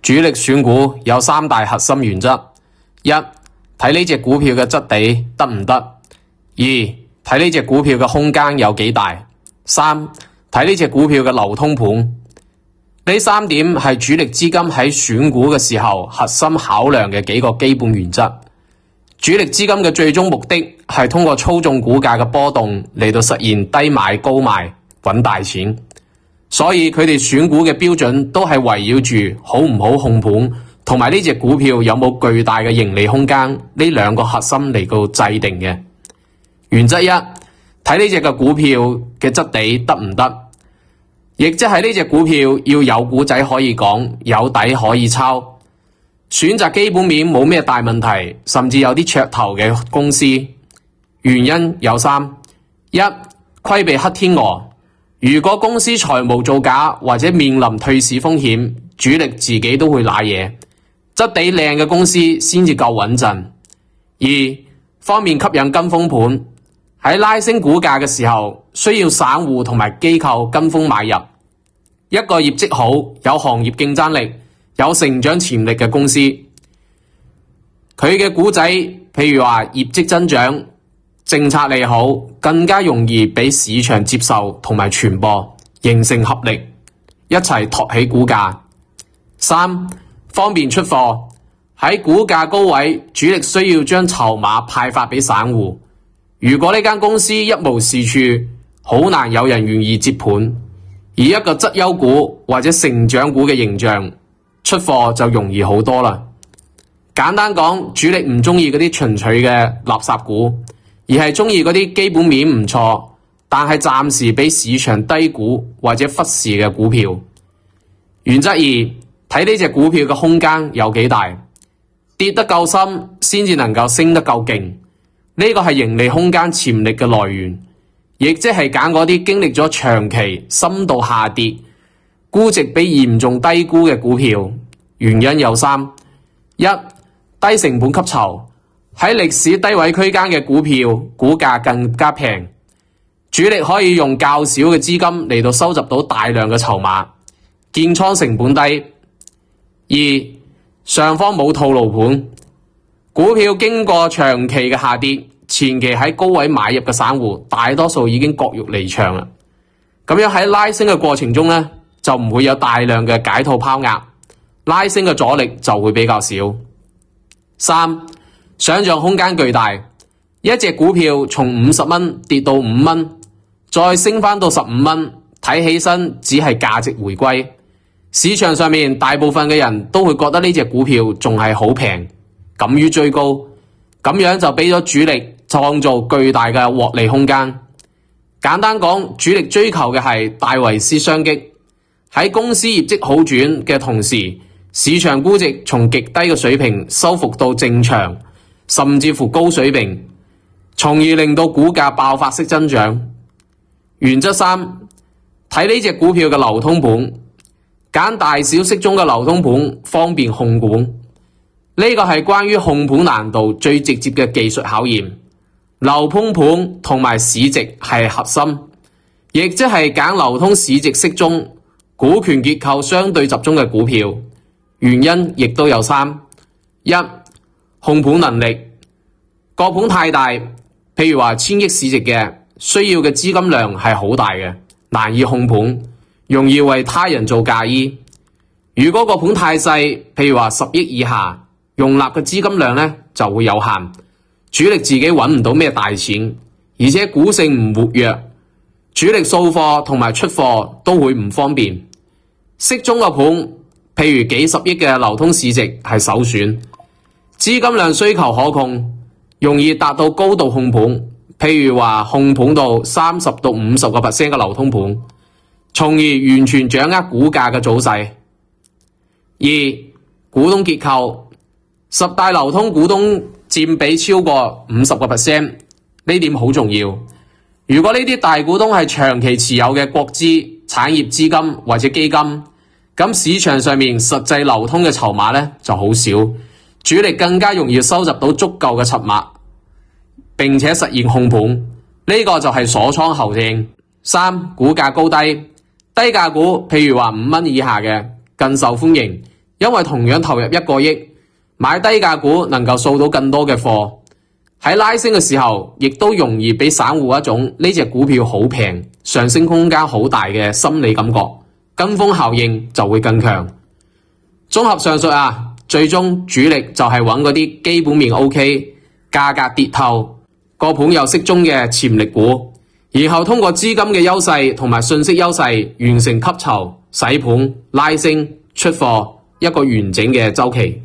主力選股有三大核心原則：一、睇呢隻股票嘅質地得唔得；二、睇呢隻股票嘅空間有幾大；三、睇呢隻股票嘅流通盤。呢三點係主力資金喺選股嘅時候核心考量嘅幾個基本原則。主力資金嘅最終目的係通過操縱股價嘅波動嚟到實現低買高賣搵大錢，所以佢哋選股嘅標準都係圍繞住好唔好控盤同埋呢隻股票有冇巨大嘅盈利空間呢兩個核心嚟到制定嘅。原則一，睇呢隻嘅股票嘅質地得唔得，亦即係呢隻股票要有故仔可以講，有底可以抄，選擇基本面冇咩大問題，甚至有啲噱頭嘅公司。原因有三：一、規避黑天鵝，如果公司財務造假或者面臨退市風險，主力自己都會瀨嘢，質地靚嘅公司先至夠穩陣。二、方便吸引跟風盤，喺拉升股價嘅時候，需要散戶同埋機構跟風買入。一個業績好、有行業競爭力、有成長潛力嘅公司，佢嘅股仔，譬如話業績增長、政策利好，更加容易俾市場接受同埋傳播，形成合力，一齊托起股價。三、方便出貨，喺股價高位，主力需要將籌碼派發俾散戶。如果呢間公司一無是處，好難有人願意接盤。而一個績優股或者成長股嘅形象，出貨就容易好多啦。簡單講，主力唔中意嗰啲純粹嘅垃圾股，而係中意嗰啲基本面唔錯，但係暫時俾市場低估或者忽視嘅股票。原則二，睇呢隻股票嘅空間有幾大，跌得夠深先至能夠升得夠勁，呢個係盈利空間潛力嘅來源。亦即係揀嗰啲經歷咗長期深度下跌、估值被嚴重低估嘅股票。原因有三：一、低成本吸籌，喺歷史低位區間嘅股票，股價更加平，主力可以用較少嘅資金嚟到收集到大量嘅籌碼，建倉成本低。二、上方冇套路盤，股票經過長期嘅下跌，前期喺高位買入嘅散戶，大多數已經割肉離場啦。咁樣喺拉升嘅過程中呢，就唔會有大量嘅解套拋壓，拉升嘅阻力就會比較少。三、想象空間巨大，一隻股票從50蚊跌到5蚊，再升翻到15蚊，睇起身只係價值回歸。市場上面大部分嘅人都會覺得呢隻股票仲係好平，敢於追高，咁樣就俾咗主力創造巨大嘅獲利空間。簡單講，主力追求嘅係戴維斯雙擊，喺公司業績好轉嘅同時，市場估值從極低嘅水平收復到正常，甚至乎高水平，從而令到股價爆發式增長。原則三，睇呢隻股票嘅流通盤，揀大小適中嘅流通盤，方便控管。呢個係關於控盤難度最直接嘅技術考驗。流通盤同埋市值係核心，亦即係揀流通市值適中、股權結構相對集中嘅股票。原因亦都有三：一、控盤能力，個盤太大，譬如話1000億市值嘅，需要嘅資金量係好大嘅，難以控盤，容易為他人做嫁衣。如果個盤太細，譬如話10億以下，容納嘅資金量呢就會有限，主力自己揾唔到咩大錢，而且股性唔活躍，主力掃貨同埋出貨都會唔方便。適中個盤，譬如幾十億嘅流通市值係首選，資金量需求可控，容易達到高度控盤，譬如話控盤到30到50% 嘅流通盤，從而完全掌握股價嘅走勢。二、股東結構，10大流通股東佔比超過50%，呢點好重要。如果呢啲大股東係長期持有嘅國資、產業資金或者基金，咁市場上面實際流通嘅籌碼呢就好少，主力更加容易收集到足夠嘅籌碼，並且實現控盤。呢個就係鎖倉後聽。三、股價高低，低價股譬如話5蚊以下嘅更受歡迎，因為同樣投入1個億，買低價股能夠掃到更多嘅貨，喺拉升嘅時候，亦都容易俾散戶一種呢隻股票好平，上升空間好大嘅心理感覺，跟風效應就會更強。綜合上述最終主力就係揾嗰啲基本面 OK、價格跌透、個盤又適中嘅潛力股，然後通過資金嘅優勢同埋信息優勢完成吸籌、洗盤、拉升、出貨一個完整嘅週期。